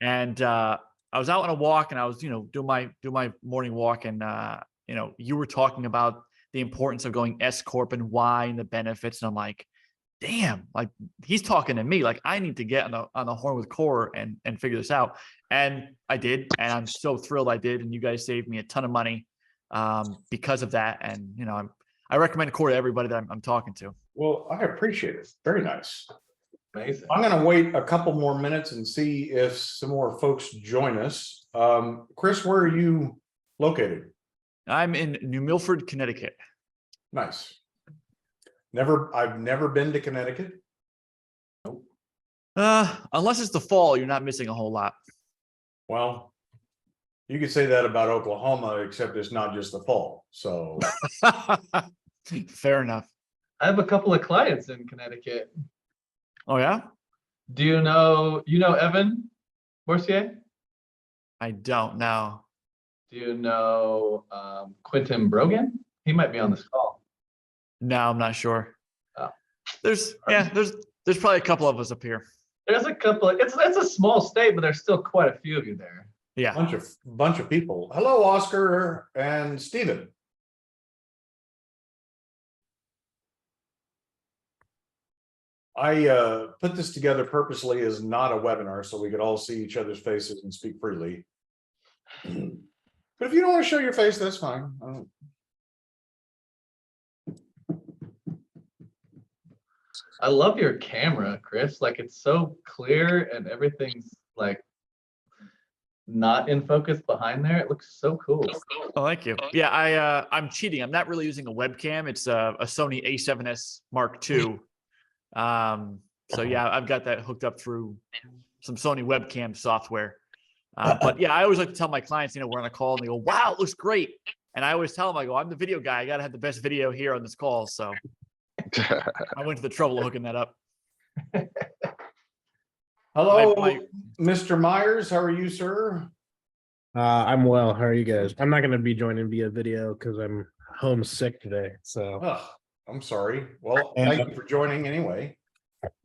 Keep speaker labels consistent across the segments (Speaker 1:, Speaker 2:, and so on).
Speaker 1: And I was out on a walk, and I was, do my morning walk, and you were talking about the importance of going S corp and Y and the benefits, and I'm like, damn, like he's talking to me. Like I need to get on the horn with Core and figure this out. And I did, and I'm so thrilled I did. And you guys saved me a ton of money because of that. And I recommend Core to everybody that I'm talking to.
Speaker 2: Well, I appreciate it. Very nice.
Speaker 3: Amazing.
Speaker 2: I'm going to wait a couple more minutes and see if some more folks join us. Chris, where are you located?
Speaker 1: I'm in New Milford, Connecticut.
Speaker 2: Nice. I've never been to Connecticut.
Speaker 3: Nope.
Speaker 1: Unless it's the fall, you're not missing a whole lot.
Speaker 2: Well, you could say that about Oklahoma, except it's not just the fall. So
Speaker 1: fair enough.
Speaker 3: I have a couple of clients in Connecticut.
Speaker 1: Oh yeah?
Speaker 3: Do you know Evan Morsier?
Speaker 1: I don't know.
Speaker 3: Do you know Quentin Brogan? He might be on this call.
Speaker 1: No, I'm not sure.
Speaker 3: Oh.
Speaker 1: There's probably a couple of us up here.
Speaker 3: There's a couple of, it's a small state, but there's still quite a few of you there.
Speaker 1: Yeah.
Speaker 2: Bunch of people. Hello, Oscar and Stephen. I put this together purposely as not a webinar so we could all see each other's faces and speak freely. But if you don't want to show your face, that's fine.
Speaker 3: I love your camera, Chris. Like it's so clear and everything's like not in focus behind there. It looks so cool.
Speaker 1: Oh, thank you. Yeah, I'm cheating. I'm not really using a webcam. It's a Sony A7S Mark II. So yeah, I've got that hooked up through some Sony webcam software. But yeah, I always like to tell my clients, we're on a call and they go, wow, it looks great. And I always tell them, I go, I'm the video guy. I got to have the best video here on this call. So I went to the trouble of hooking that up.
Speaker 2: Hello, Mr. Myers. How are you, sir?
Speaker 4: I'm well. How are you guys? I'm not going to be joining via video because I'm homesick today. So
Speaker 2: I'm sorry. Well, thank you for joining anyway.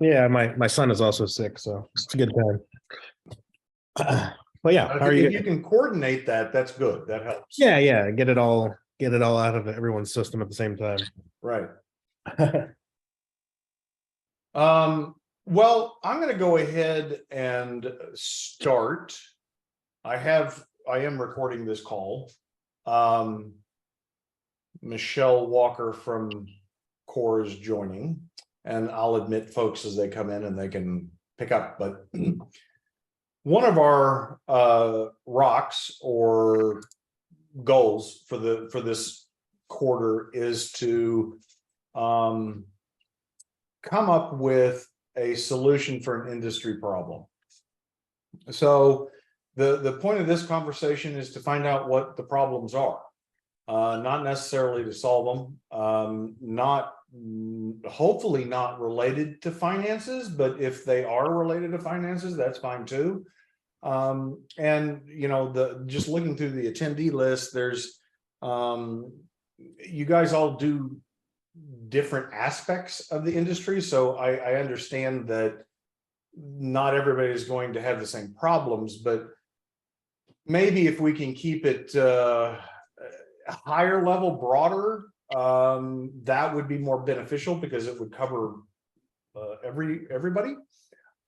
Speaker 4: Yeah, my son is also sick, so it's a good time. But yeah, how are you?
Speaker 2: If you can coordinate that, that's good. That helps.
Speaker 4: Yeah. Get it all out of everyone's system at the same time.
Speaker 2: Right. Well, I'm going to go ahead and start. I am recording this call. Michelle Walker from Core is joining, and I'll admit folks as they come in and they can pick up. But one of our rocks or goals for this quarter is to come up with a solution for an industry problem. So the point of this conversation is to find out what the problems are, not necessarily to solve them, hopefully not related to finances, but if they are related to finances, that's fine too. And just looking through the attendee list, there's you guys all do different aspects of the industry, so I understand that not everybody is going to have the same problems, but maybe if we can keep it higher level, broader, that would be more beneficial because it would cover everybody.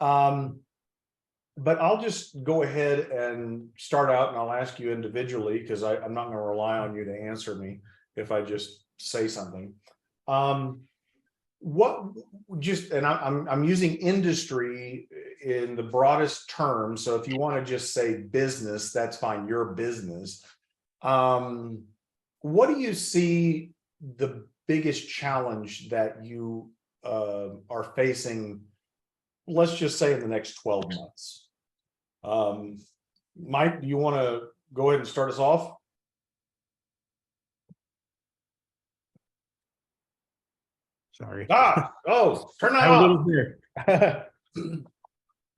Speaker 2: But I'll just go ahead and start out, and I'll ask you individually because I'm not going to rely on you to answer me if I just say something. I'm using industry in the broadest terms. So if you want to just say business, that's fine. Your business. What do you see the biggest challenge that you are facing? Let's just say in the next 12 months. Mike, do you want to go ahead and start us off?
Speaker 4: Sorry.
Speaker 2: Turn that off.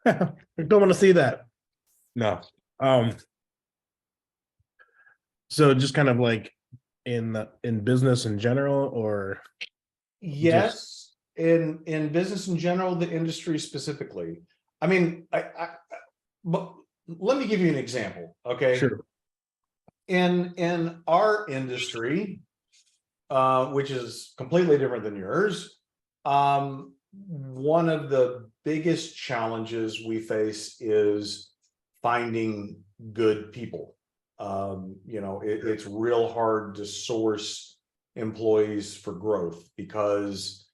Speaker 4: I don't want to see that. No. So just kind of like in business in general, or
Speaker 2: yes, in business in general, the industry specifically. I mean, but let me give you an example. Okay.
Speaker 4: Sure.
Speaker 2: In our industry, which is completely different than yours, one of the biggest challenges we face is finding good people. It's real hard to source employees for growth because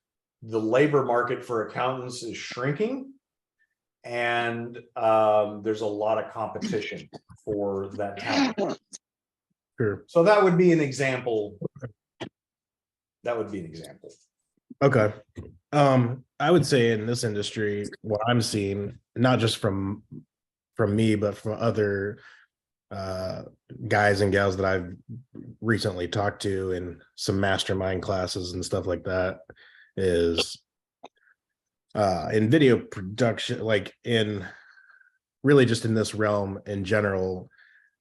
Speaker 2: the labor market for accountants is shrinking, and there's a lot of competition for that talent.
Speaker 4: Sure.
Speaker 2: So that would be an example. That would be an example.
Speaker 4: Okay. I would say in this industry, what I'm seeing, not just from me, but from other guys and gals that I've recently talked to in some mastermind classes and stuff like that, is in video production, like in really just in this realm in general,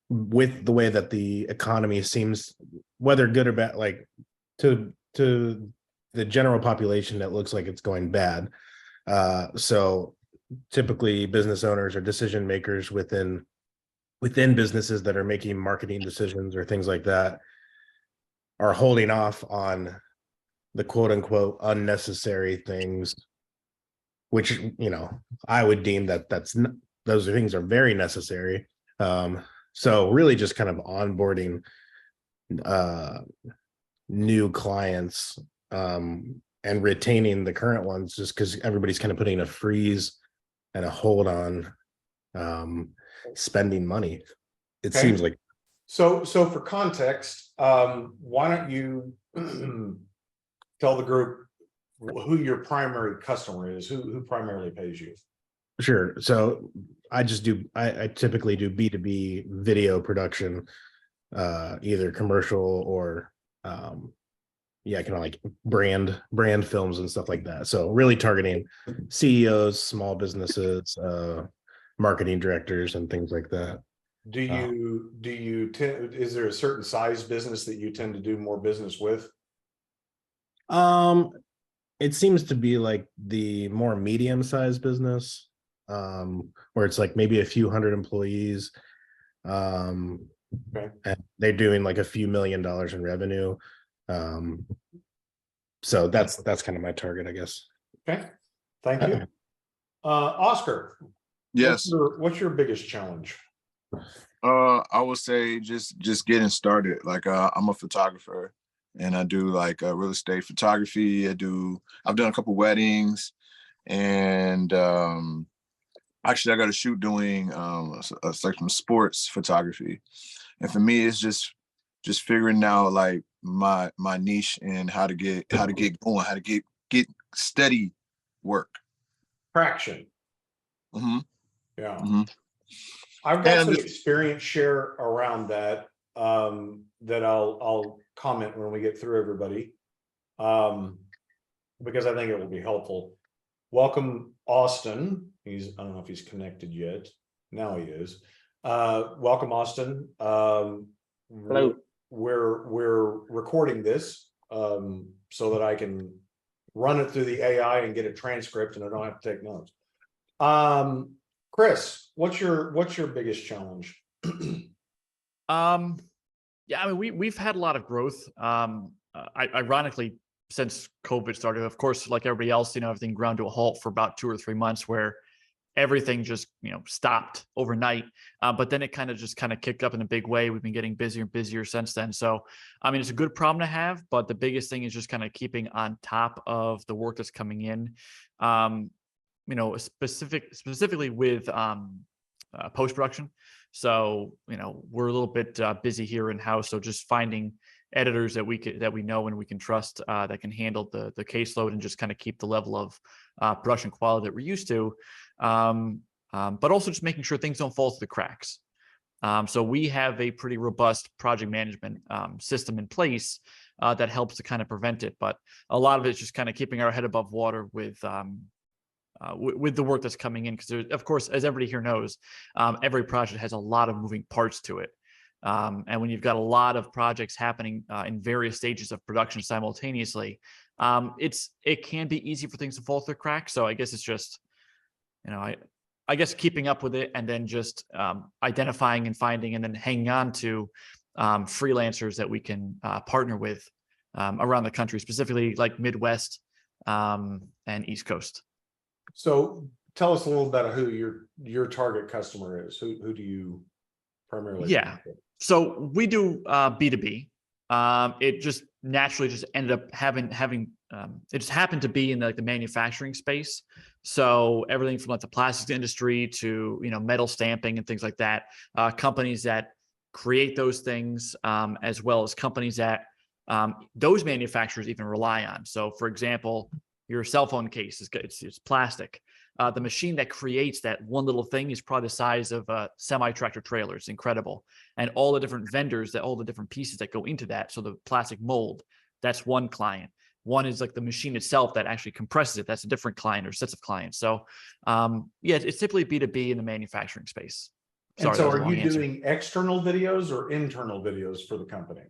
Speaker 4: with the way that the economy seems, whether good or bad, like to the general population, it looks like it's going bad. So typically business owners or decision makers within businesses that are making marketing decisions or things like that are holding off on the quote unquote unnecessary things, which, I would deem that those things are very necessary. So really just kind of onboarding new clients and retaining the current ones, just because everybody's kind of putting a freeze and a hold on spending money. It seems like.
Speaker 2: So for context, why don't you tell the group who your primary customer is, who primarily pays you?
Speaker 4: Sure. So I typically do B2B video production, either commercial or kind of like brand films and stuff like that. So really targeting CEOs, small businesses, marketing directors and things like that.
Speaker 2: Is there a certain size business that you tend to do more business with?
Speaker 4: It seems to be like the more medium-sized business, where it's like maybe a few hundred employees, and they're doing like a few $1 million in revenue. So that's kind of my target, I guess.
Speaker 2: Okay, thank you. Oscar.
Speaker 5: Yes.
Speaker 2: What's your biggest challenge?
Speaker 5: I would say just getting started. Like I'm a photographer and I do like real estate photography. I've done a couple weddings, and actually I got a shoot doing some sports photography. And for me, it's just figuring out like my niche and how to get going, how to get steady work.
Speaker 2: Traction.
Speaker 5: Mm-hmm.
Speaker 2: Yeah.
Speaker 5: Mm-hmm.
Speaker 2: I've got some experience share around that, that I'll comment when we get through everybody, because I think it will be helpful. Welcome, Austin. I don't know if he's connected yet. Now he is. Welcome, Austin.
Speaker 6: Hello.
Speaker 2: We're recording this so that I can run it through the AI and get a transcript, and I don't have to take notes. Chris, what's your biggest challenge?
Speaker 1: Yeah, I mean, we've had a lot of growth. Ironically, since COVID started, of course, like everybody else, everything ground to a halt for about 2 or 3 months, where everything just stopped overnight. But then it kind of kicked up in a big way. We've been getting busier and busier since then. So I mean, it's a good problem to have, but the biggest thing is just kind of keeping on top of the work that's coming in. Specifically with post-production. So, we're a little bit busy here in house. So just finding editors that we know and we can trust, that can handle the caseload and just kind of keep the level of production quality that we're used to. But also just making sure things don't fall through the cracks. So we have a pretty robust project management system in place that helps to kind of prevent it. But a lot of it's just kind of keeping our head above water with the work that's coming in, because of course, as everybody here knows, every project has a lot of moving parts to it, and when you've got a lot of projects happening in various stages of production simultaneously, it can be easy for things to fall through the cracks. So I guess it's just, I guess keeping up with it, and then just identifying and finding and then hanging on to freelancers that we can partner with around the country, specifically like Midwest and East Coast.
Speaker 2: So tell us a little about who your target customer is. Who do you primarily?
Speaker 1: Yeah. So we do B2B. It just naturally just ended up having it just happened to be in the manufacturing space. So everything from like the plastics industry to metal stamping and things like that. Companies that create those things, as well as companies that those manufacturers even rely on. So, for example, your cell phone case it's plastic. The machine that creates that one little thing is probably the size of a semi-tractor trailer. It's incredible. And all the different vendors, all the different pieces that go into that. So the plastic mold, that's one client. One is like the machine itself that actually compresses it. That's a different client or sets of clients. So yeah, it's typically B2B in the manufacturing space.
Speaker 2: And so are you doing external videos or internal videos for the company?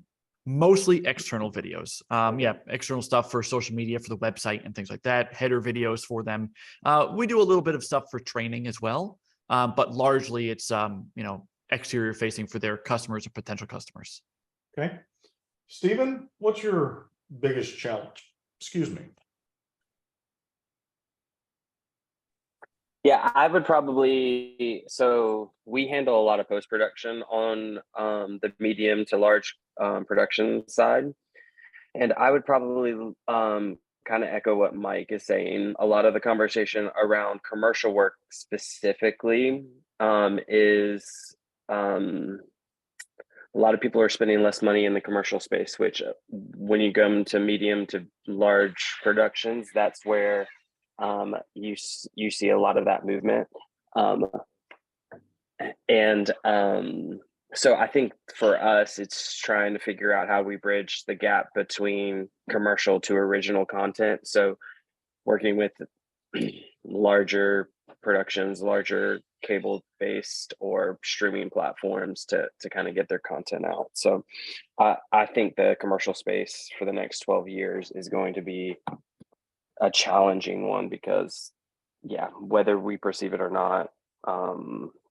Speaker 1: Mostly external videos. Yeah, external stuff for social media, for the website and things like that, header videos for them. We do a little bit of stuff for training as well, but largely it's, exterior facing for their customers or potential customers.
Speaker 2: Okay. Stephen, what's your biggest challenge? Excuse me.
Speaker 6: Yeah, I would probably, so we handle a lot of post-production on the medium to large production side. And I would probably kind of echo what Mike is saying. A lot of the conversation around commercial work specifically is a lot of people are spending less money in the commercial space, which when you come to medium to large productions, that's where you see a lot of that movement. So I think for us, it's trying to figure out how we bridge the gap between commercial to original content. So working with larger productions, larger cable-based or streaming platforms to kind of get their content out. So I think the commercial space for the next 12 years is going to be a challenging one because, yeah, whether we perceive it or not,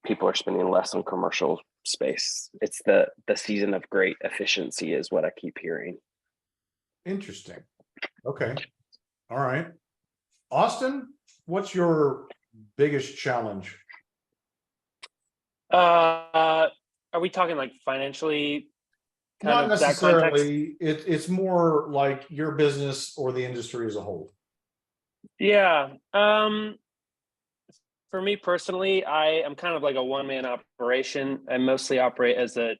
Speaker 6: people are spending less on commercial space. It's the season of great efficiency is what I keep hearing.
Speaker 2: Interesting. Okay. All right. Austin, what's your biggest challenge?
Speaker 7: Are we talking like financially?
Speaker 2: Not necessarily. It's more like your business or the industry as a whole.
Speaker 7: Yeah. For me personally, I am kind of like a one-man operation. I mostly operate as a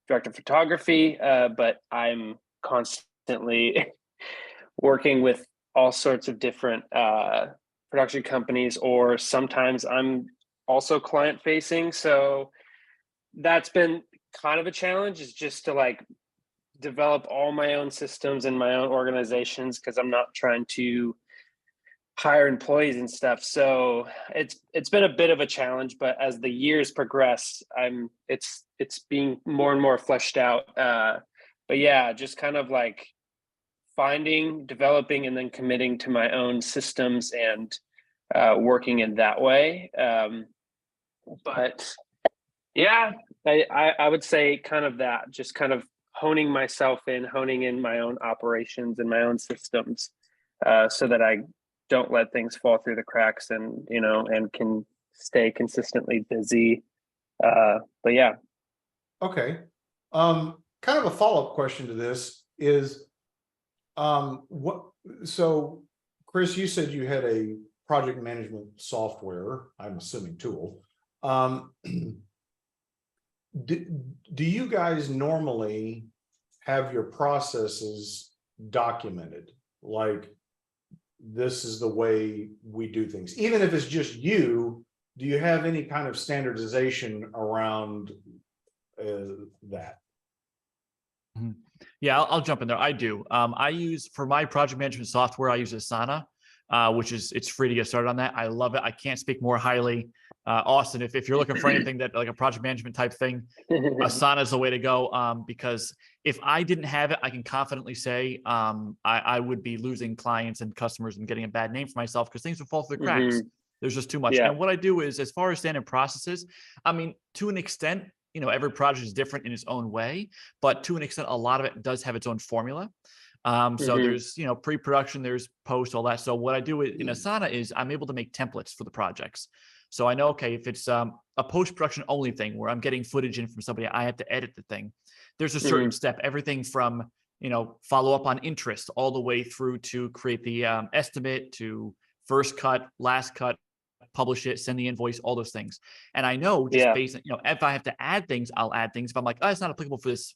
Speaker 7: director of photography, but I'm constantly working with all sorts of different production companies, or sometimes I'm also client facing. So that's been kind of a challenge, is just to like develop all my own systems and my own organizations, because I'm not trying to hire employees and stuff. So it's been a bit of a challenge, but as the years progress, it's being more and more fleshed out. But yeah, just kind of like finding, developing, and then committing to my own systems and working in that way. But yeah, I would say kind of that, just kind of honing in my own operations and my own systems, so that I don't let things fall through the cracks, and and can stay consistently busy. But yeah.
Speaker 2: Okay. Kind of a follow-up question to this is, so Chris, you said you had a project management software, I'm assuming tool. Do you guys normally have your processes documented? Like, this is the way we do things, even if it's just you? Do you have any kind of standardization around that?
Speaker 1: Yeah, I'll jump in there. I do. I use, for my project management software, I use Asana, which it's free to get started on that. I love it. I can't speak more highly. Austin, if you're looking for anything that like a project management type thing, Asana is the way to go. Because if I didn't have it, I can confidently say I would be losing clients and customers and getting a bad name for myself, because things would fall through the cracks. There's just too much.
Speaker 7: Yeah.
Speaker 1: And what I do is, as far as standard processes, I mean, to an extent, every project is different in its own way, but to an extent, a lot of it does have its own formula. So there's, pre-production, there's post, all that. So what I do in Asana is I'm able to make templates for the projects. So I know, okay, if it's a post-production only thing where I'm getting footage in from somebody, I have to edit the thing. There's a certain step, everything from, follow up on interest all the way through to create the estimate, to first cut, last cut, publish it, send the invoice, all those things. And I know just based on, if I have to add things, I'll add things. If I'm like, oh, it's not applicable for this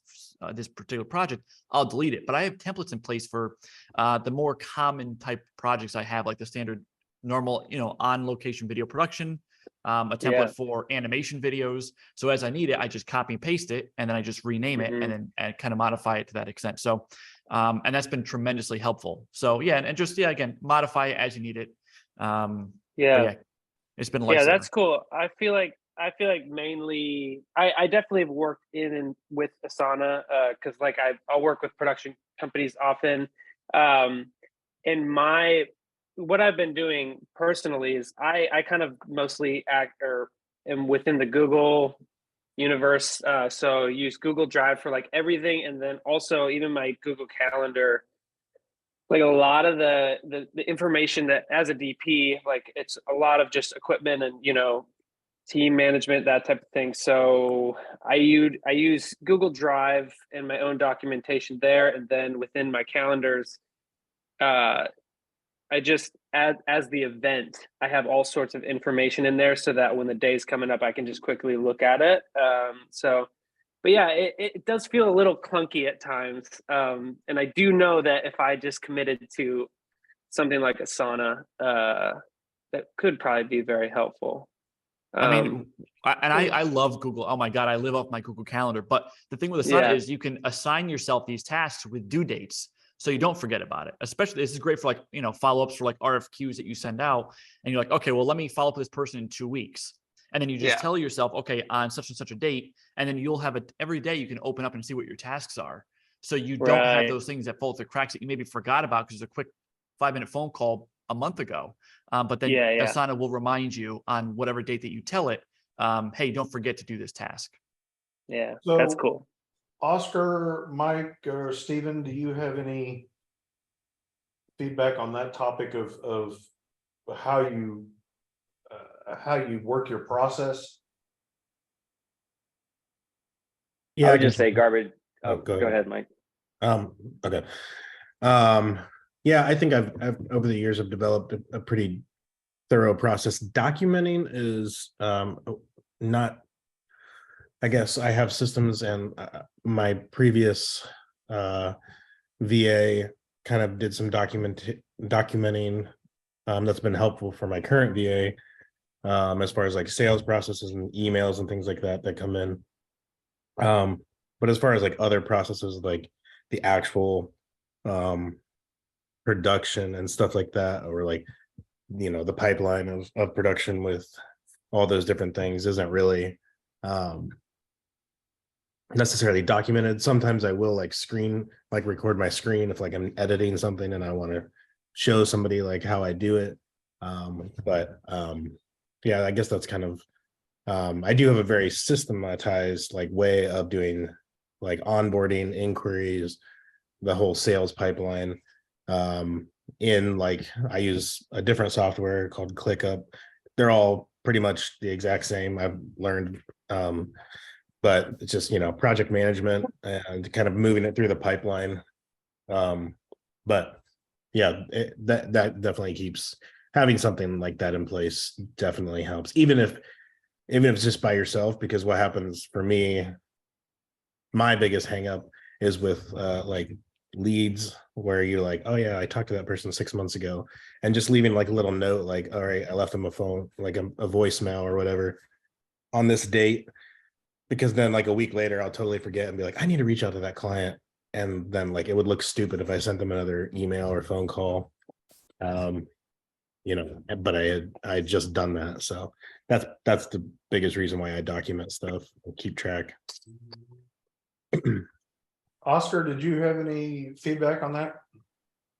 Speaker 1: particular project, I'll delete it. But I have templates in place for the more common type projects I have, like the standard normal, on location video production, a template for animation videos. So as I need it, I just copy and paste it, and then I just rename it and kind of modify it to that extent. So, and that's been tremendously helpful. So yeah, and just, again, modify it as you need it. It's been a lifesaver.
Speaker 7: Yeah, that's cool. I feel like mainly I definitely have worked in and with Asana because like I'll work with production companies often. And what I've been doing personally is I kind of mostly am within the Google universe. So use Google Drive for like everything, and then also even my Google Calendar. Like a lot of the information that as a DP, like it's a lot of just equipment and, team management, that type of thing. So I use Google Drive and my own documentation there. And then within my calendars, I just add as the event, I have all sorts of information in there so that when the day's coming up, I can just quickly look at it. But yeah, it does feel a little clunky at times. And I do know that if I just committed to something like Asana, that could probably be very helpful.
Speaker 1: I mean, I love Google. Oh my God, I live off my Google Calendar. But the thing with Asana is you can assign yourself these tasks with due dates, so you don't forget about it. Especially, this is great for like, follow-ups for like RFQs that you send out. And you're like, okay, well, let me follow up with this person in 2 weeks. And then you just tell yourself, okay, on such and such a date, and then you'll have it every day. You can open up and see what your tasks are. So you don't have those things that fall through the cracks that you maybe forgot about because it's a quick 5-minute phone call a month ago. But then Asana will remind you on whatever date that you tell it, hey, don't forget to do this task.
Speaker 7: Yeah,
Speaker 2: So,
Speaker 7: that's cool.
Speaker 2: Oscar, Mike, or Stephen, do you have any feedback on that topic of how you work your process?
Speaker 4: Yeah,
Speaker 6: I would just say garbage.
Speaker 4: Oh,
Speaker 6: go ahead, Mike.
Speaker 4: Okay. Yeah, I think I've over the years I've developed a pretty thorough process. Documenting is not. I guess I have systems, and my previous VA kind of did some documenting that's been helpful for my current VA as far as like sales processes and emails and things like that come in. But as far as like other processes, like the actual production and stuff like that, or like, the pipeline of production with all those different things isn't really necessarily documented. Sometimes I will record my screen if like I'm editing something and I want to show somebody like how I do it. Yeah, I guess that's kind of I do have a very systematized like way of doing like onboarding, inquiries, the whole sales pipeline. In like I use a different software called ClickUp. They're all pretty much the exact same, I've learned. But it's just, project management and kind of moving it through the pipeline. But yeah, that definitely keeps having something like that in place definitely helps, even if it's just by yourself, because what happens for me, my biggest hang up is with like leads where you're like, oh yeah, I talked to that person 6 months ago, and just leaving like a little note, like, all right, I left them a phone, like a voicemail or whatever on this date, because then like a week later I'll totally forget and be like, I need to reach out to that client, and then like it would look stupid if I sent them another email or phone call. But I just done that, so that's the biggest reason why I document stuff and keep track.
Speaker 2: Oscar, did you have any feedback on that?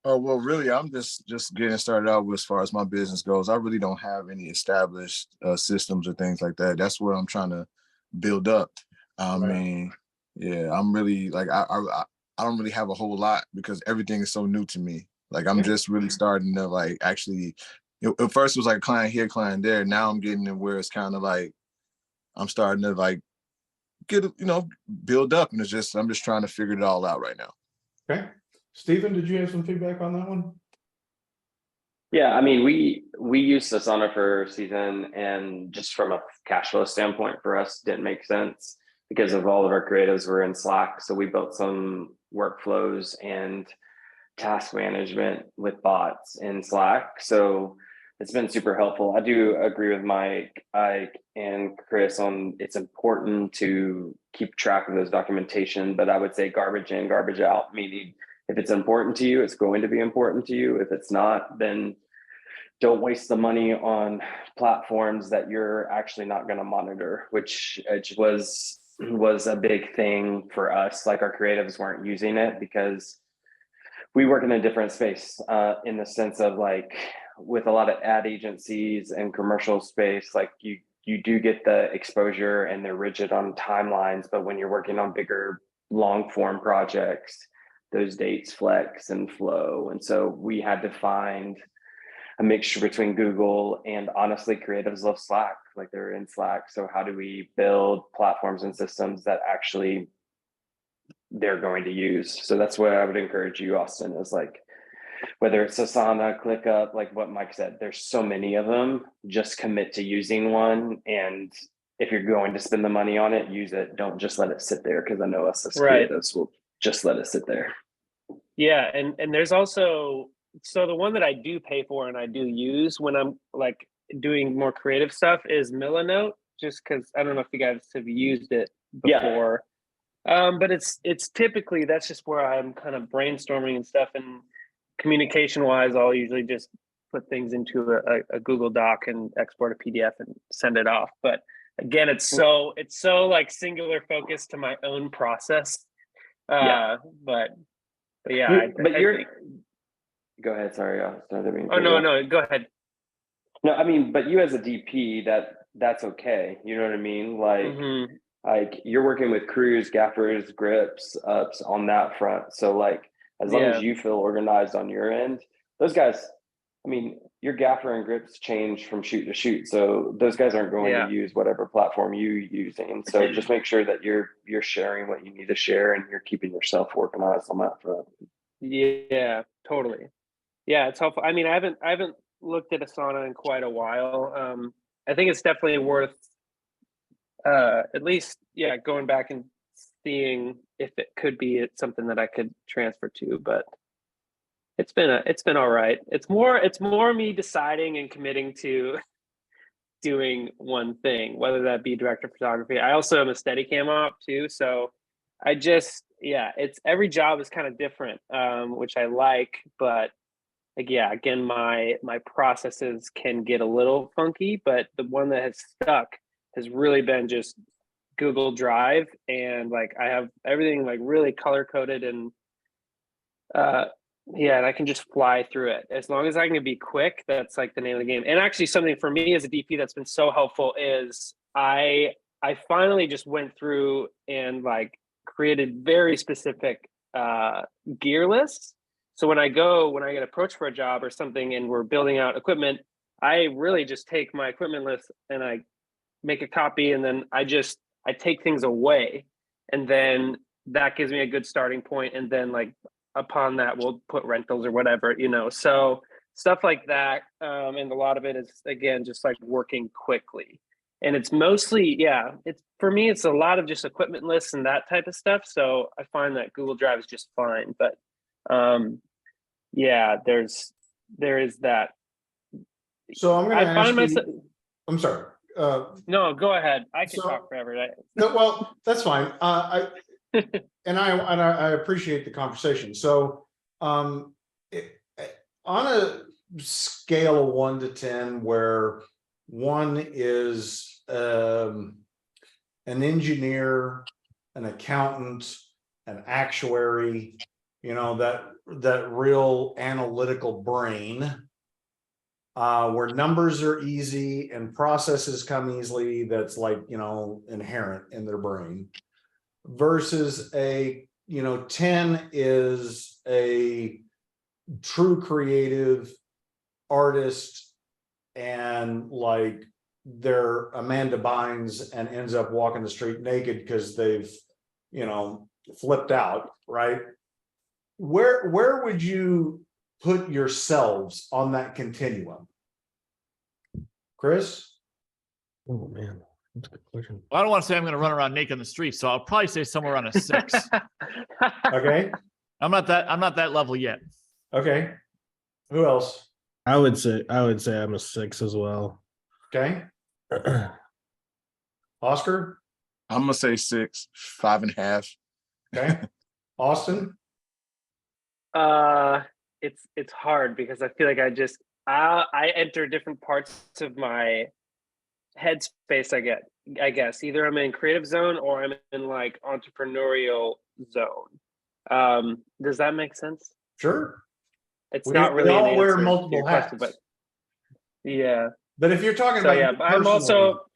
Speaker 5: Oh, well, really, I'm just getting started out as far as my business goes. I really don't have any established systems or things like that. That's what I'm trying to build up. I
Speaker 2: Right.
Speaker 5: mean, yeah, I'm really like I don't really have a whole lot because everything is so new to me. Like I'm
Speaker 2: Yeah.
Speaker 5: just really starting to like actually. At first it was like a client here, client there. Now I'm getting to where it's kind of like I'm starting to like get build up, and I'm just trying to figure it all out right now.
Speaker 2: Okay. Stephen, did you have some feedback on that one?
Speaker 8: Yeah, I mean, we use Asana for season, and just from a cash flow standpoint, for us, didn't make sense because of all of our creatives were in Slack. So we built some workflows and task management with bots in Slack. So it's been super helpful. I do agree with Mike, Ike, and Chris on it's important to keep track of those documentation, but I would say garbage in, garbage out, meaning if it's important to you, it's going to be important to you. If it's not, then don't waste the money on platforms that you're actually not going to monitor, which was a big thing for us. Like our creatives weren't using it because we work in a different space in the sense of like with a lot of ad agencies and commercial space, like you do get the exposure and they're rigid on timelines, but when you're working on bigger long form projects, those dates flex and flow. And so we had to find a mixture between Google and honestly creatives love Slack, like they're in Slack. So how do we build platforms and systems that actually they're going to use? So that's what I would encourage you, Austin, is like, whether it's Asana, ClickUp, like what Mike said, there's so many of them, just commit to using one. And if you're going to spend the money on it, use it. Don't just let it sit there. Cause I know us as creatives will just let it sit there.
Speaker 7: Yeah. And there's also, so the one that I do pay for and I do use when I'm like doing more creative stuff is Milanote, just cause I don't know if you guys have used it before. But it's typically, that's just where I'm kind of brainstorming and stuff, and communication wise, I'll usually just put things into a Google Doc and export a PDF and send it off. But again, it's so like singular focus to my own process. But yeah,
Speaker 8: Go ahead. Sorry.
Speaker 7: No, go ahead.
Speaker 8: No, I mean, but you as a DP, that's okay. You know what I mean? Like, like you're working with crews, gaffers, grips, ups on that front. So like, as long as you feel organized on your end, those guys, I mean, your gaffer and grips change from shoot to shoot. So those guys aren't going to use whatever platform you're using. So just make sure that you're sharing what you need to share and you're keeping yourself organized on that front.
Speaker 7: Yeah, totally. Yeah, it's helpful. I mean, I haven't looked at Asana in quite a while. I think it's definitely worth at least going back and seeing if it could be something that I could transfer to. But it's been all right. It's more me deciding and committing to doing one thing, whether that be director of photography. I also am a Steadicam op too, so I just it's every job is kind of different, which I like, but again, my processes can get a little funky, but the one that has stuck has really been just Google Drive, and like I have everything like really color coded and and I can just fly through it as long as I can be quick. That's like the name of the game. And actually, something for me as a DP that's been so helpful is I finally just went through and like created very specific gear lists. So when I get approached for a job or something and we're building out equipment, I really just take my equipment list and I make a copy, and then I take things away, and then that gives me a good starting point. And then like upon that, we'll put rentals or whatever, so stuff like that. And a lot of it is, again, just like working quickly. And it's mostly, it's for me, it's a lot of just equipment lists and that type of stuff. So I find that Google Drive is just fine. But there is that.
Speaker 2: So I'm going to ask
Speaker 7: myself.
Speaker 2: I'm sorry.
Speaker 7: No, go ahead. I can talk forever.
Speaker 2: No, well, that's fine. I appreciate the conversation. So, on a scale of 1 to 10, where 1 is an engineer, an accountant, an actuary, that real analytical brain, where numbers are easy and processes come easily, that's like, inherent in their brain, versus a 10 is a true creative artist, and like they're Amanda Bynes and ends up walking the street naked because they've flipped out, right? Where would you put yourselves on that continuum, Chris?
Speaker 4: Oh man, that's a good question.
Speaker 1: Well, I don't want to say I'm going to run around naked in the street, so I'll probably say somewhere around a 6.
Speaker 2: Okay.
Speaker 1: I'm not that level yet.
Speaker 2: Okay. Who else?
Speaker 4: I would say I'm a 6 as well.
Speaker 2: Okay. Oscar?
Speaker 5: I'm gonna say 6, 5.5.
Speaker 2: Okay. Austin?
Speaker 7: It's hard because I feel like I enter different parts of my headspace. I guess either I'm in creative zone or I'm in like entrepreneurial zone. Does that make sense?
Speaker 2: Sure.
Speaker 7: It's
Speaker 2: We
Speaker 7: not really an
Speaker 2: all wear
Speaker 7: answer to
Speaker 2: multiple
Speaker 7: your question,
Speaker 2: hats.
Speaker 7: but yeah.
Speaker 2: But if you're talking
Speaker 7: So
Speaker 2: about
Speaker 7: yeah,
Speaker 2: you
Speaker 7: but I'm
Speaker 2: personally-
Speaker 7: also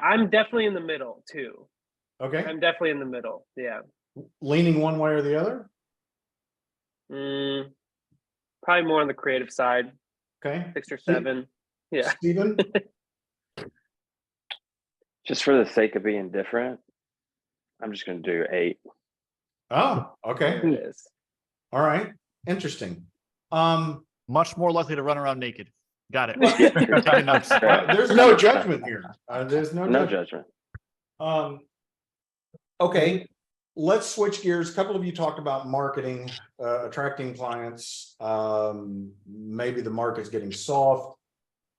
Speaker 7: I'm definitely in the middle too.
Speaker 2: okay,
Speaker 7: I'm definitely in the middle. Yeah.
Speaker 2: leaning one way or the other.
Speaker 7: Probably more on the creative side,
Speaker 2: Okay.
Speaker 7: 6 or 7. Yeah.
Speaker 2: Stephen?
Speaker 8: Just for the sake of being different, I'm just going to do 8.
Speaker 2: Oh, okay.
Speaker 7: There it is.
Speaker 2: All right. Interesting.
Speaker 1: Much more likely to run around naked. Got it.
Speaker 8: Yeah.
Speaker 1: Taking notes.
Speaker 2: There's no judgment here. There's no
Speaker 8: No
Speaker 2: judgment.
Speaker 8: judgment.
Speaker 2: Okay, let's switch gears. A couple of you talked about marketing, attracting clients. Maybe the market's getting soft.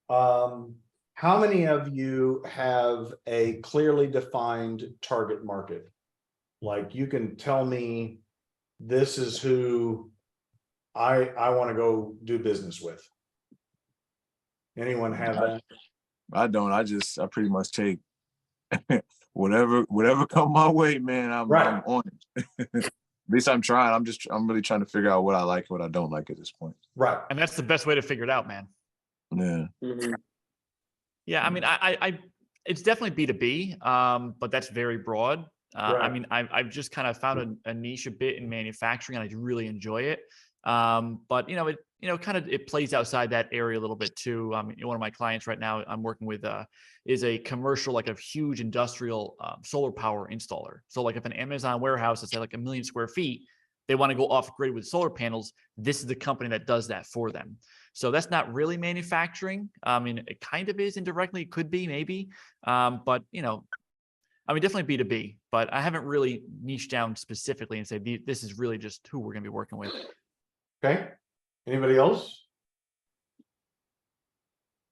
Speaker 2: How many of you have a clearly defined target market? Like you can tell me, this is who I want to go do business with. Anyone have that?
Speaker 5: I don't. I pretty much take whatever come my way, man. I'm on it. At least I'm trying. I'm really trying to figure out what I like and what I don't like at this point.
Speaker 2: Right.
Speaker 1: And that's the best way to figure it out, man.
Speaker 5: Yeah.
Speaker 7: Mhm.
Speaker 1: Yeah, I mean, I it's definitely B2B, but that's very broad. I
Speaker 2: Right.
Speaker 1: mean, I've just kind of found a niche a bit in manufacturing, and I really enjoy it. But it plays outside that area a little bit too. One of my clients right now I'm working with is a commercial, like a huge industrial solar power installer. So like if an Amazon warehouse is like 1 million square feet, they want to go off grid with solar panels, this is the company that does that for them. So that's not really manufacturing. I mean, it kind of is indirectly, it could be maybe, but definitely B2B, but I haven't really niched down specifically and say this is really just who we're going to be working with.
Speaker 2: Okay. Anybody else?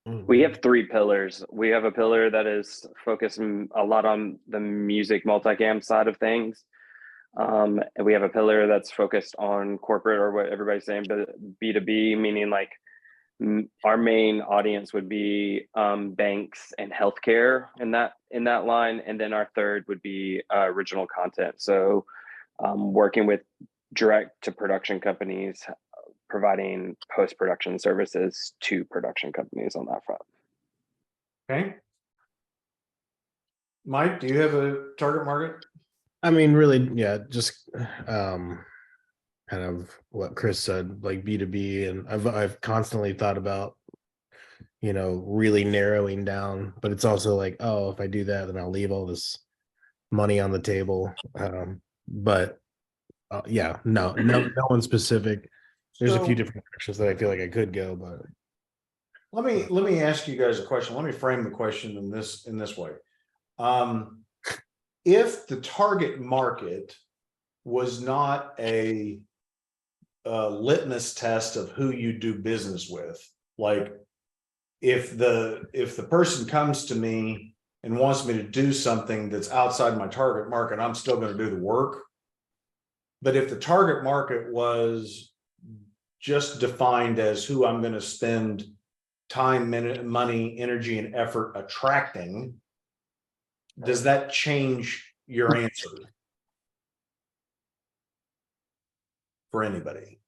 Speaker 8: We have 3 pillars. We have a pillar that is focused a lot on the music multicam side of things. And we have a pillar that's focused on corporate, or what everybody's saying, but B2B, meaning like our main audience would be banks and healthcare in that line. And then our third would be original content. So working with direct to production companies, providing post-production services to production companies on that front.
Speaker 2: Okay. Mike, do you have a target market?
Speaker 4: I mean, really, yeah, just kind of what Chris said, like B2B, and I've constantly thought about, really narrowing down, but it's also like, oh, if I do that, then I'll leave all this money on the table. But yeah, no one specific. There's a few different directions that I feel like I could go, but
Speaker 2: let me ask you guys a question. Let me frame the question in this way. If the target market was not a litmus test of who you do business with, like if the person comes to me and wants me to do something that's outside my target market, I'm still going to do the work. But if the target market was just defined as who I'm going to spend time, money, energy, and effort attracting, does that change your answer? for anybody.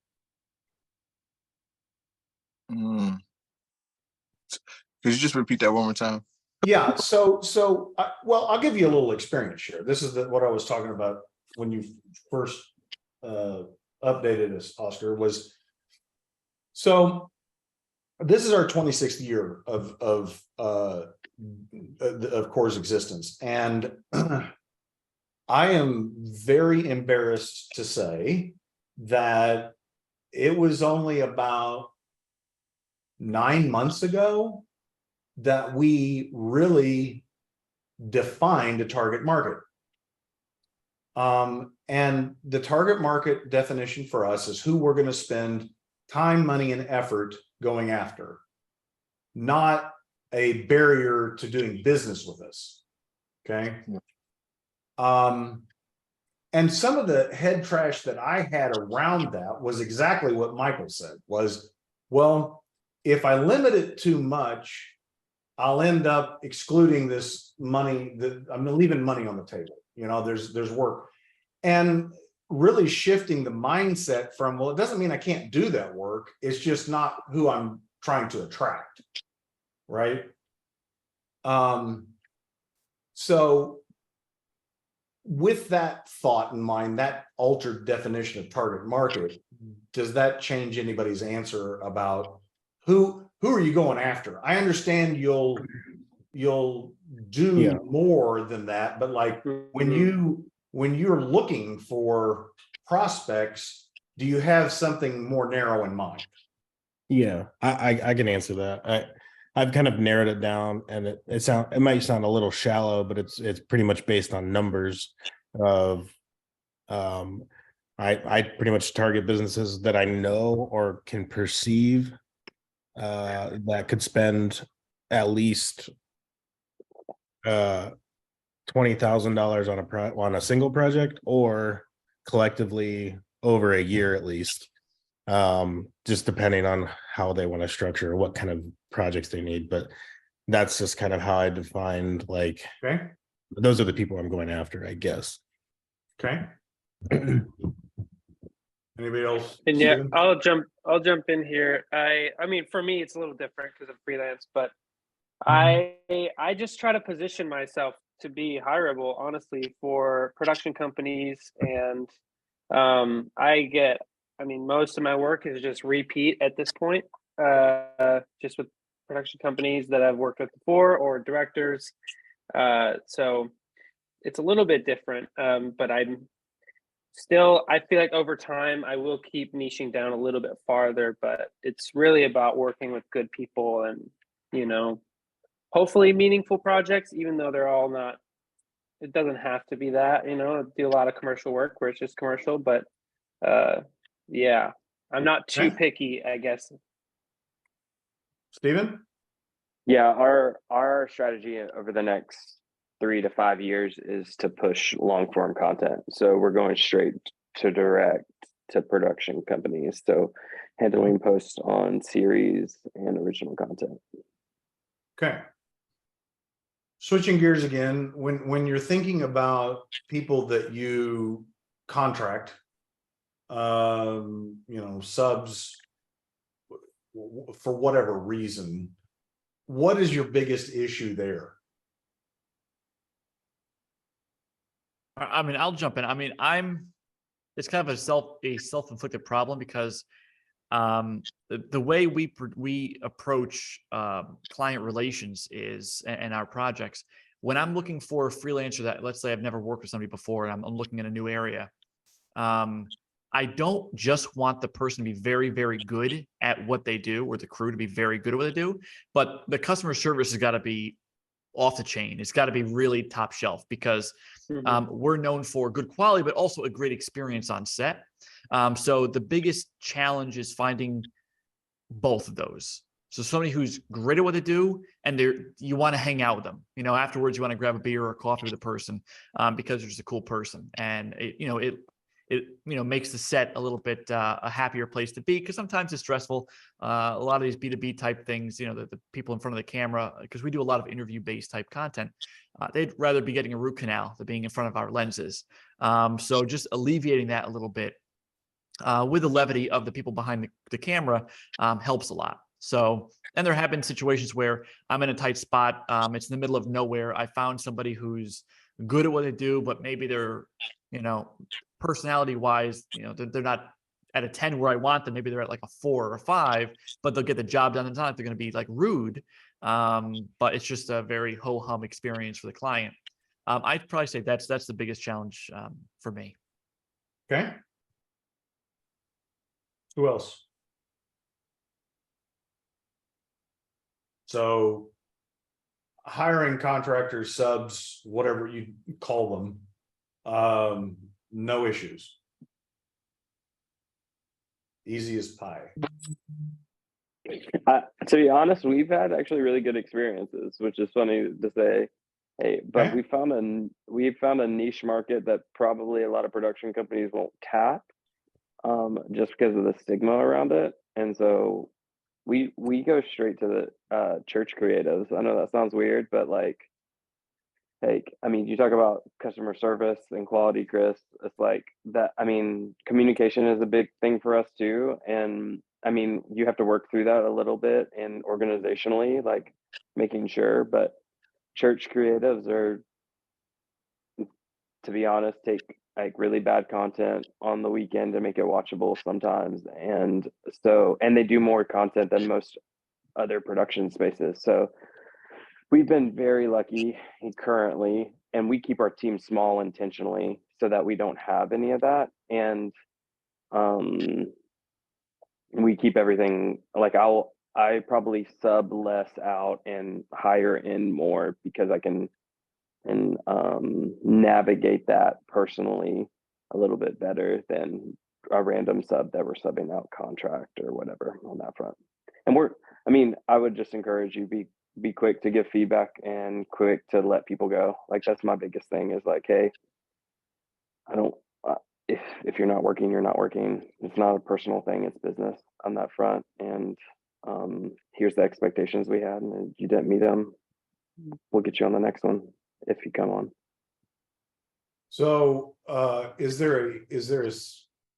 Speaker 5: Mm. Could you just repeat that one more time?
Speaker 2: Yeah. Well, I'll give you a little experience here. This is what I was talking about when you first updated us, Oscar, was so this is our 26th year of Core's existence. And I am very embarrassed to say that it was only about 9 months ago that we really defined a target market. And the target market definition for us is who we're going to spend time, money, and effort going after, not a barrier to doing business with us. Okay. And some of the head trash that I had around that was exactly what Michael said was, well, if I limit it too much, I'll end up excluding this money that I'm leaving money on the table. You know, there's work, and really shifting the mindset from, well, it doesn't mean I can't do that work. It's just not who I'm trying to attract. Right. So with that thought in mind, that altered definition of target market, does that change anybody's answer about who are you going after? I understand you'll do more than that, but like when you're looking for prospects, do you have something more narrow in mind?
Speaker 4: Yeah, I can answer that. I've kind of narrowed it down, and it might sound a little shallow, but it's pretty much based on numbers of I pretty much target businesses that I know or can perceive that could spend at least $20,000 on a single project, or collectively over a year at least, just depending on how they want to structure, what kind of projects they need. But that's just kind of how I defined, like,
Speaker 2: Okay.
Speaker 4: those are the people I'm going after, I guess.
Speaker 2: Okay. Anybody else?
Speaker 7: And yeah,
Speaker 2: Steven?
Speaker 7: I'll jump in here. I mean, for me, it's a little different because of freelance, but I just try to position myself to be hireable, honestly, for production companies. And I mean, most of my work is just repeat at this point, just with production companies that I've worked with before or directors. So it's a little bit different, but I feel like over time I will keep niching down a little bit farther, but it's really about working with good people and, hopefully meaningful projects, even though they're all not, it doesn't have to be that, I do a lot of commercial work where it's just commercial, but yeah, I'm not too picky, I guess.
Speaker 2: Steven?
Speaker 8: Yeah, our strategy over the next 3 to 5 years is to push long form content. So we're going straight to direct to production companies. So handling posts on series and original content.
Speaker 2: Okay. Switching gears again, when you're thinking about people that you contract, subs for whatever reason, what is your biggest issue there?
Speaker 1: I mean, I'll jump in. I mean, it's kind of a self-inflicted problem because the way we approach client relations is, and our projects, when I'm looking for a freelancer that, let's say I've never worked with somebody before and I'm looking in a new area, I don't just want the person to be very, very good at what they do, or the crew to be very good at what they do, but the customer service has got to be off the chain. It's got to be really top shelf, because we're known for good quality, but also a great experience on set. So the biggest challenge is finding both of those. So somebody who's great at what they do, and you want to hang out with them. Afterwards you want to grab a beer or a coffee with the person because they're just a cool person, and it makes the set a little bit a happier place to be, because sometimes it's stressful. A lot of these B2B type things, the people in front of the camera, because we do a lot of interview based type content, they'd rather be getting a root canal than being in front of our lenses. So just alleviating that a little bit with the levity of the people behind the camera helps a lot. So, and there have been situations where I'm in a tight spot. It's in the middle of nowhere. I found somebody who's good at what they do, but maybe they're, personality wise, they're not at a 10 where I want them. Maybe they're at like a 4 or a 5, but they'll get the job done. It's not like they're going to be like rude. But it's just a very ho-hum experience for the client. I'd probably say that's the biggest challenge for me.
Speaker 2: Okay. Who else? So hiring contractors, subs, whatever you call them, no issues. Easy as pie.
Speaker 8: To be honest, we've had actually really good experiences, which is funny to say. Hey, but
Speaker 2: Okay.
Speaker 8: we found a niche market that probably a lot of production companies won't tap, just because of the stigma around it. And so we go straight to the church creatives. I know that sounds weird, but like, I mean, you talk about customer service and quality, Chris. It's like that. I mean, communication is a big thing for us too. And I mean, you have to work through that a little bit and organizationally, like making sure. But church creatives are, to be honest, take like really bad content on the weekend to make it watchable sometimes. And so, and they do more content than most other production spaces. So we've been very lucky currently, and we keep our team small intentionally so that we don't have any of that. And we keep everything like I probably sub less out and hire in more because I can navigate that personally a little bit better than a random sub that we're subbing out contract or whatever on that front. And I would just encourage you be quick to give feedback and quick to let people go. Like that's my biggest thing is like, hey, I don't if you're not working, you're not working. It's not a personal thing, it's business on that front. And here's the expectations we had, and you didn't meet them, we'll get you on the next one if you come on.
Speaker 2: So is there a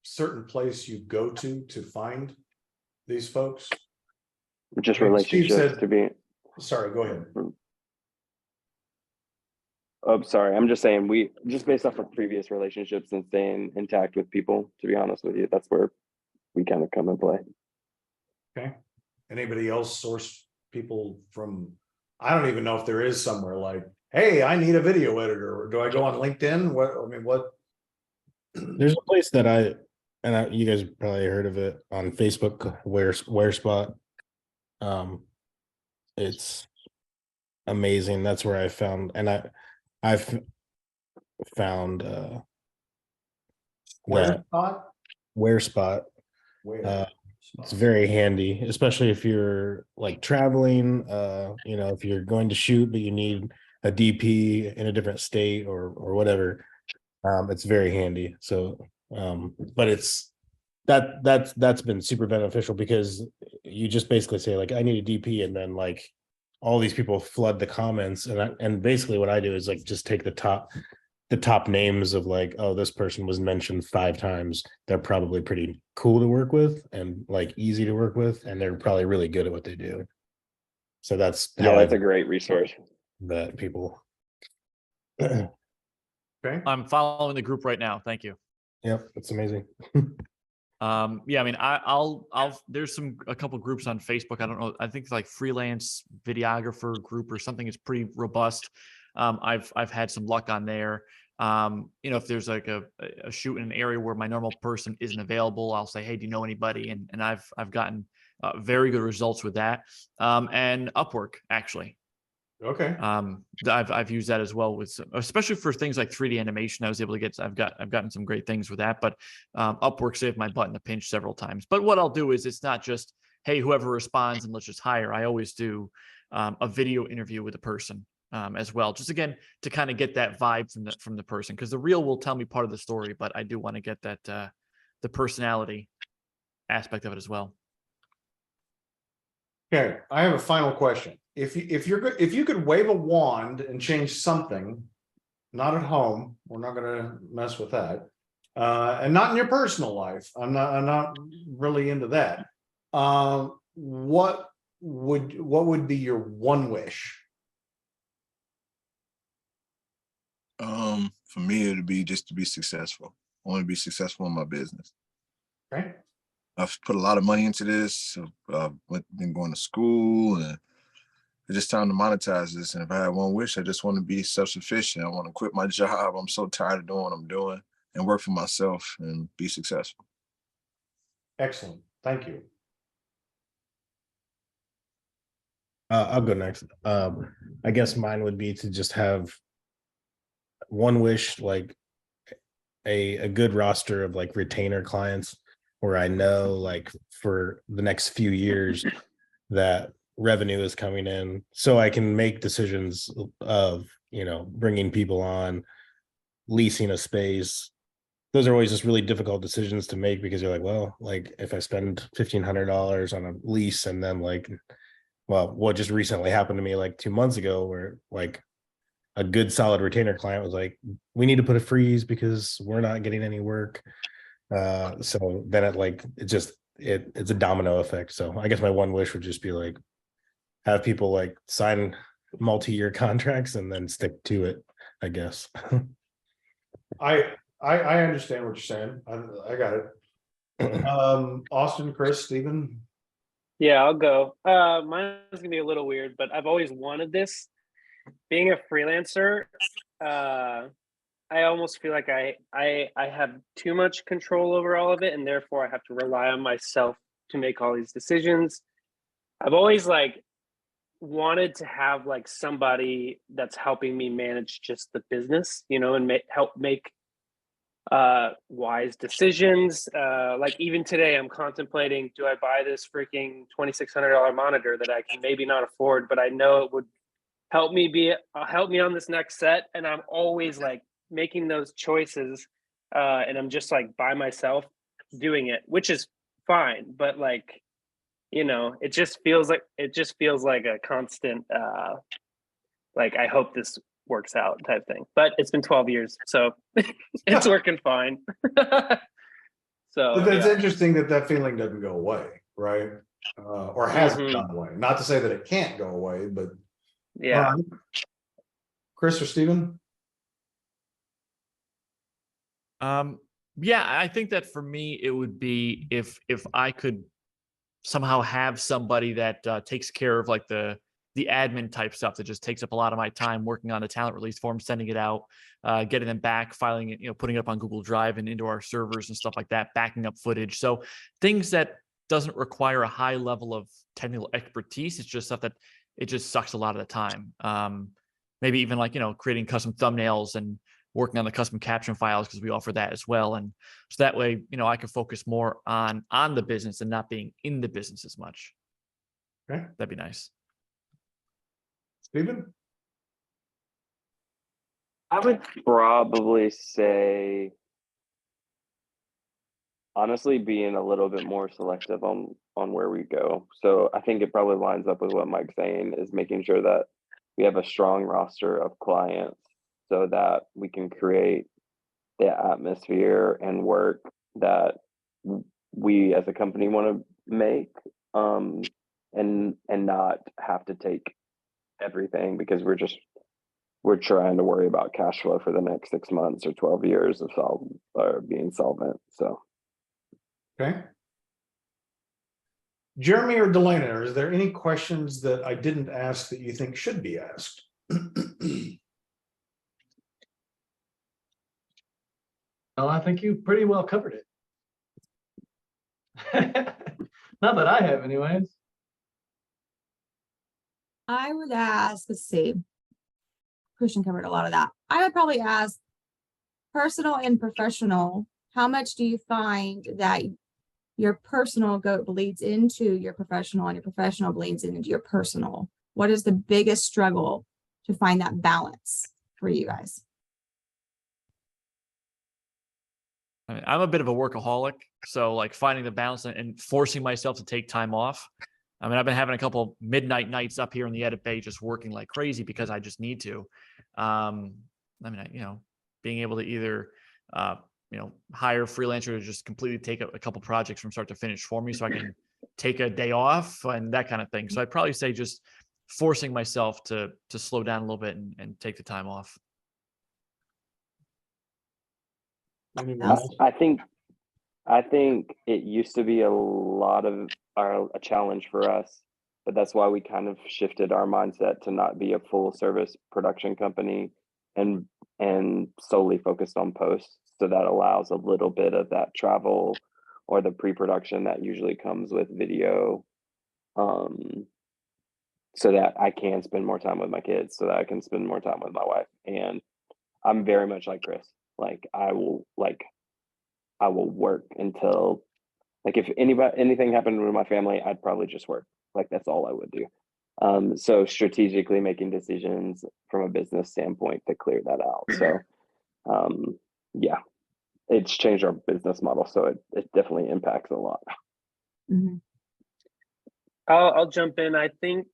Speaker 2: certain place you go to find these folks?
Speaker 8: Just
Speaker 2: I mean, Steve
Speaker 8: relationships
Speaker 2: said-
Speaker 8: to be.
Speaker 2: Sorry, go ahead.
Speaker 8: Oh, sorry. I'm just saying we just based off of previous relationships and staying intact with people, to be honest with you, that's where we kind of come and play.
Speaker 2: Okay. Anybody else source people from, I don't even know if there is somewhere like, hey, I need a video editor, or do I go on LinkedIn? What?
Speaker 4: There's a place that you guys probably heard of it on Facebook, Wherespot. It's amazing. That's where I found, and I've found that Wherespot. It's very handy, especially if you're like traveling, if you're going to shoot, but you need a DP in a different state or whatever. It's very handy. So, but that's been super beneficial because you just basically say like, I need a DP. And then like all these people flood the comments. And basically what I do is like, just take the top names of like, oh, this person was mentioned 5 times. They're probably pretty cool to work with and like easy to work with. And they're probably really good at what they do. So that's
Speaker 8: a great resource.
Speaker 4: That people.
Speaker 2: Okay.
Speaker 1: I'm following the group right now. Thank you.
Speaker 4: Yep. That's amazing.
Speaker 1: Yeah, I mean, I'll there's a couple groups on Facebook. I don't know. I think it's like freelance videographer group or something. It's pretty robust. I've had some luck on there. If there's like a shoot in an area where my normal person isn't available, I'll say, hey, do you know anybody? And I've gotten very good results with that. And Upwork actually.
Speaker 2: Okay.
Speaker 1: I've used that as well especially for things like 3D animation. I was able to I've gotten some great things with that, but Upwork saved my butt in a pinch several times. But what I'll do is it's not just, hey, whoever responds and let's just hire. I always do a video interview with a person as well, just again to kind of get that vibe from the person, because the reel will tell me part of the story, but I do want to get that the personality aspect of it as well.
Speaker 2: Okay, I have a final question. If you could wave a wand and change something, not at home, we're not going to mess with that. And not in your personal life. I'm not really into that. What would be your one wish?
Speaker 5: For me, it'd be just to be successful. I want to be successful in my business.
Speaker 2: Okay.
Speaker 5: I've put a lot of money into this. I've been going to school, and it's just time to monetize this. And if I had one wish, I just want to be self-sufficient. I want to quit my job. I'm so tired of doing what I'm doing and work for myself and be successful.
Speaker 2: Excellent. Thank you.
Speaker 4: I'll go next. I guess mine would be to just have one wish, like a good roster of like retainer clients where I know like for the next few years that revenue is coming in, so I can make decisions of, bringing people on, leasing a space. Those are always just really difficult decisions to make because you're like, well, like if I spend $1,500 on a lease and then like, well, what just recently happened to me like 2 months ago where like a good solid retainer client was like, we need to put a freeze because we're not getting any work. So then it's a domino effect. So I guess my one wish would just be like have people like sign multi-year contracts and then stick to it, I guess.
Speaker 2: I understand what you're saying. I got it. Austin, Chris, Stephen.
Speaker 7: Yeah, I'll go. Mine's gonna be a little weird, but I've always wanted this. Being a freelancer, I almost feel like I have too much control over all of it, and therefore I have to rely on myself to make all these decisions. I've always like wanted to have like somebody that's helping me manage just the business, and help make wise decisions. Like even today I'm contemplating, do I buy this freaking $2,600 monitor that I can maybe not afford, but I know it would help me on this next set, and I'm always like making those choices, and I'm just like by myself doing it, which is fine, but like it just feels like a constant like I hope this works out type thing. But it's been 12 years, so it's working fine. So
Speaker 2: But it's interesting that feeling doesn't go away, right? Or hasn't gone away. Not to say that it can't go away, but
Speaker 7: yeah.
Speaker 2: Chris or Stephen?
Speaker 1: Yeah, I think that for me it would be if I could somehow have somebody that takes care of like the admin type stuff that just takes up a lot of my time, working on the talent release form, sending it out, getting them back, filing it, putting it up on Google Drive and into our servers and stuff like that, backing up footage. So things that doesn't require a high level of technical expertise. It's just stuff that it just sucks a lot of the time. Maybe even like, creating custom thumbnails and working on the custom caption files, because we offer that as well. And so that way, I can focus more on the business and not being in the business as much.
Speaker 2: Okay.
Speaker 1: That'd be nice.
Speaker 2: Stephen?
Speaker 8: I would probably say, honestly, being a little bit more selective on where we go. So I think it probably lines up with what Mike's saying, is making sure that we have a strong roster of clients so that we can create the atmosphere and work that we as a company want to make, and not have to take everything, because we're trying to worry about cash flow for the next 6 months or 12 years of being solvent. So
Speaker 2: Okay. Jeremy or Delana, is there any questions that I didn't ask that you think should be asked?
Speaker 3: Well, I think you pretty well covered it. Not that I have, anyways.
Speaker 9: I would ask, let's see. Christian covered a lot of that. I would probably ask personal and professional. How much do you find that your personal bleeds into your professional and your professional bleeds into your personal? What is the biggest struggle to find that balance for you guys?
Speaker 1: I mean, I'm a bit of a workaholic, so like finding the balance and forcing myself to take time off. I mean, I've been having a couple midnight nights up here in the edit bay, just working like crazy because I just need to. I mean, being able to either hire a freelancer to just completely take a couple projects from start to finish for me so I can take a day off and that kind of thing. So I'd probably say just forcing myself to slow down a little bit and take the time off.
Speaker 2: Anyone else?
Speaker 8: I think it used to be a challenge for us, but that's why we kind of shifted our mindset to not be a full service production company and solely focused on post. So that allows a little bit of that travel or the pre-production that usually comes with video, so that I can spend more time with my kids, so that I can spend more time with my wife. And I'm very much like Chris. Like I will work until, like, if anything happened with my family, I'd probably just work. Like that's all I would do. So strategically making decisions from a business standpoint to clear that out. So yeah, it's changed our business model. So it definitely impacts a lot.
Speaker 9: Mhm.
Speaker 7: I'll jump in. I think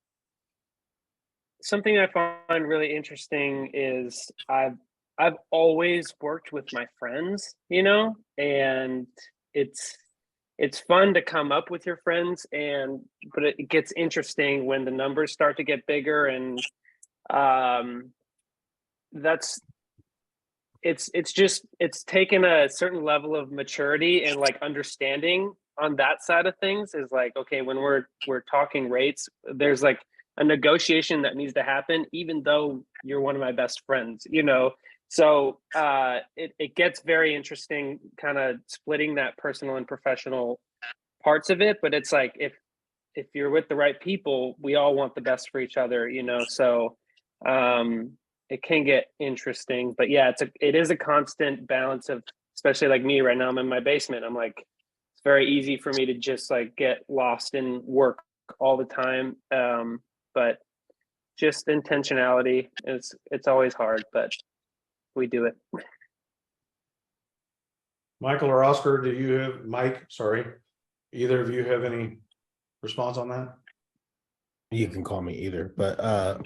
Speaker 7: something I find really interesting is I've always worked with my friends, and it's fun to come up with your friends, but it gets interesting when the numbers start to get bigger, and it's taken a certain level of maturity and like understanding on that side of things. Is like, okay, when we're talking rates, there's like a negotiation that needs to happen, even though you're one of my best friends, So it gets very interesting, kind of splitting that personal and professional parts of it. But it's like if you're with the right people, we all want the best for each other, So it can get interesting. But yeah, it is a constant balance of, especially like me right now, I'm in my basement. I'm like, it's very easy for me to just like get lost in work all the time. But just intentionality it's always hard, but we do it.
Speaker 2: Michael or Oscar, Mike, sorry, either of you have any response on that?
Speaker 4: You can call me either, but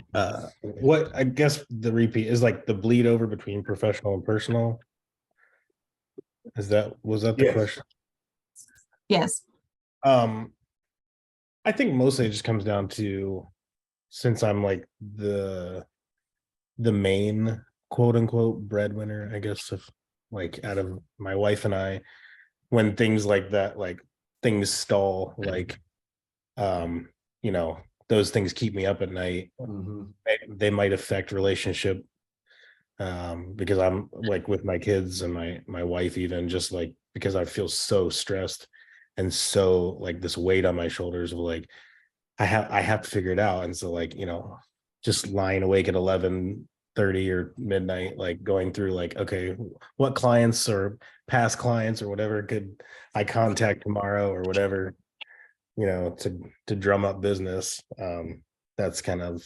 Speaker 4: what I guess the repeat is like the bleed over between professional and personal. Was that the
Speaker 2: Yes.
Speaker 4: question?
Speaker 9: Yes.
Speaker 4: I think mostly it just comes down to, since I'm like the main quote unquote breadwinner, I guess, of like out of my wife and I, when things like that, like things stall, like those things keep me up at night. They might affect relationship, because I'm like with my kids and my wife, even just like because I feel so stressed and so like this weight on my shoulders of like I have to figure it out. And so like, just lying awake at 11:30 or midnight, like going through like, okay, what clients or past clients or whatever could I contact tomorrow or whatever, to drum up business. That's kind of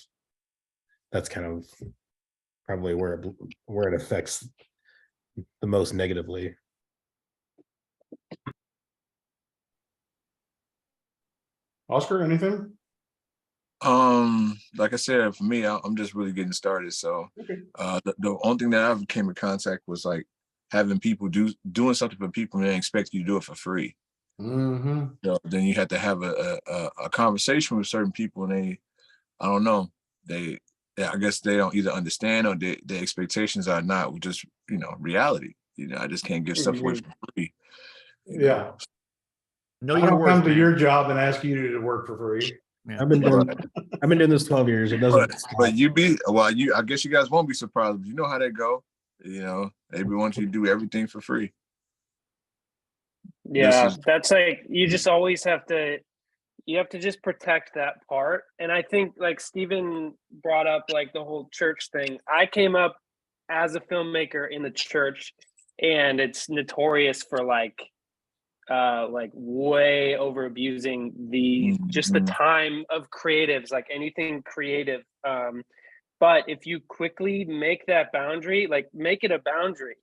Speaker 4: probably where it affects the most negatively.
Speaker 2: Oscar, anything?
Speaker 5: Like I said, for me, I'm just really getting started. So
Speaker 2: Okay.
Speaker 5: the only thing that I ever came in contact was like having people doing something for people and they expect you to do it for free. Then you have to have a conversation with certain people, and I don't know, I guess they don't either understand or their expectations are not just reality. I just can't give stuff away for free.
Speaker 2: Yeah.
Speaker 1: Know
Speaker 2: I
Speaker 1: your
Speaker 2: don't
Speaker 1: worth,
Speaker 2: come to
Speaker 1: man.
Speaker 2: your job and ask you to work for free.
Speaker 1: Yeah.
Speaker 4: I've been doing this 12 years. It doesn't.
Speaker 5: But I guess you guys won't be surprised. You know how that go. They want you to do everything for free.
Speaker 7: Yeah, that's like, you just always have to just protect that part. And I think like Steven brought up like the whole church thing. I came up as a filmmaker in the church, and it's notorious for like way over abusing just the time of creatives, like anything creative. But if you quickly make that boundary, like make it a boundary,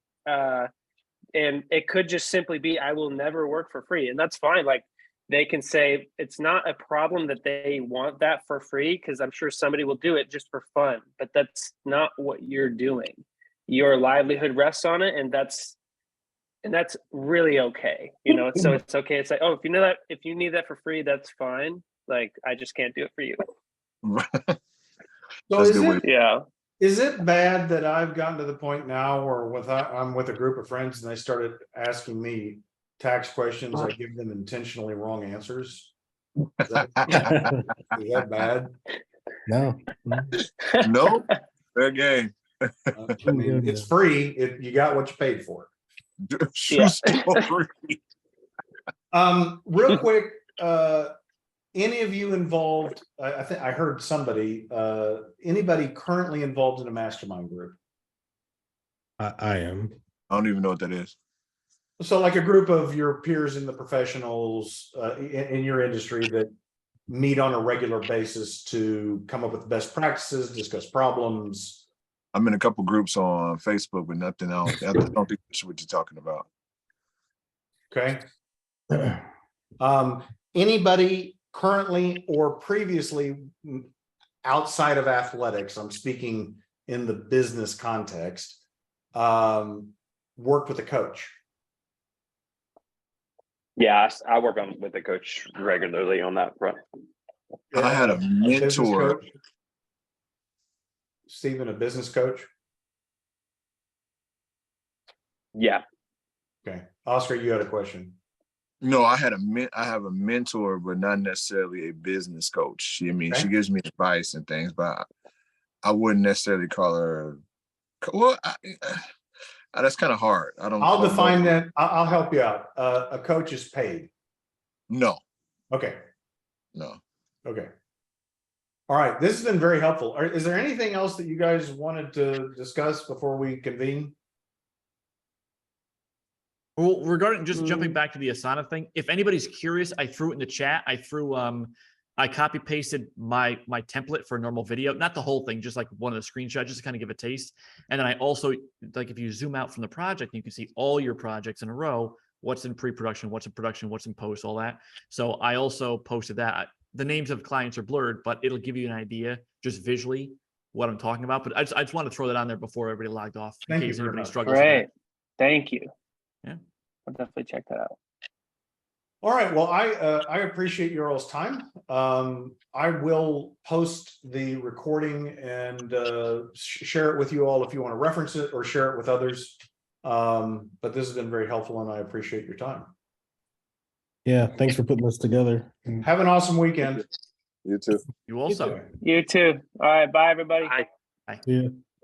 Speaker 7: and it could just simply be, I will never work for free. And that's fine. Like they can say it's not a problem that they want that for free, because I'm sure somebody will do it just for fun, but that's not what you're doing. Your livelihood rests on it. And that's and that's really okay. You know, so it's okay. It's like, oh, if you need that for free, that's fine. Like, I just can't do it for you.
Speaker 2: So
Speaker 5: That's a good way.
Speaker 7: Yeah.
Speaker 2: is it bad that I've gotten to the point now where I'm with a group of friends and they started asking me tax questions, I give them intentionally wrong answers? Is that bad?
Speaker 4: No.
Speaker 5: No, fair game.
Speaker 2: I mean, it's free. You got what you paid for.
Speaker 5: Shoe store free.
Speaker 2: Real quick, any of you involved? I think I heard somebody. Anybody currently involved in a mastermind group?
Speaker 4: I am.
Speaker 5: I don't even know what that is.
Speaker 2: So, like a group of your peers in the professionals in your industry that meet on a regular basis to come up with best practices, discuss problems.
Speaker 5: I'm in a couple groups on Facebook, but nothing else. I don't think that's what you're talking about.
Speaker 2: Okay. Anybody currently or previously outside of athletics, I'm speaking in the business context, worked with a coach?
Speaker 6: Yeah, I work with a coach regularly on that front.
Speaker 5: I had a
Speaker 2: business
Speaker 5: mentor.
Speaker 2: coach? Stephen, a business coach?
Speaker 6: Yeah.
Speaker 2: Okay. Oscar, you had a question.
Speaker 5: No, I have a mentor, but not necessarily a business coach. She gives me advice and things, but I wouldn't necessarily call her. Well, that's kind of hard.
Speaker 2: I'll define that. I'll help you out. A coach is paid.
Speaker 5: No.
Speaker 2: Okay.
Speaker 5: No.
Speaker 2: Okay. All right. This has been very helpful. Is there anything else that you guys wanted to discuss before we convene?
Speaker 1: Well, regarding just jumping back to the Asana thing, if anybody's curious, I threw it in the chat. I copy pasted my template for a normal video, not the whole thing, just like one of the screenshots, just to kind of give a taste. And then I also, like, if you zoom out from the project, you can see all your projects in a row, what's in pre-production, what's in production, what's in post, all that. So I also posted that. The names of clients are blurred, but it'll give you an idea just visually what I'm talking about. But I just want to throw that on there before everybody logged off in
Speaker 2: Thank you
Speaker 1: case
Speaker 2: very
Speaker 1: anybody
Speaker 2: much.
Speaker 1: struggles with
Speaker 7: Great.
Speaker 1: that.
Speaker 7: Thank you.
Speaker 1: Yeah.
Speaker 7: I'll definitely check that out.
Speaker 2: All right. Well, I appreciate your all's time. I will post the recording and share it with you all if you want to reference it or share it with others. But this has been very helpful and I appreciate your time.
Speaker 4: Yeah, thanks for putting this together.
Speaker 2: Have an awesome weekend.
Speaker 5: You too.
Speaker 1: You also.
Speaker 2: too.
Speaker 7: You too. All right. Bye, everybody.
Speaker 6: Bye.
Speaker 1: Bye.
Speaker 4: Yeah.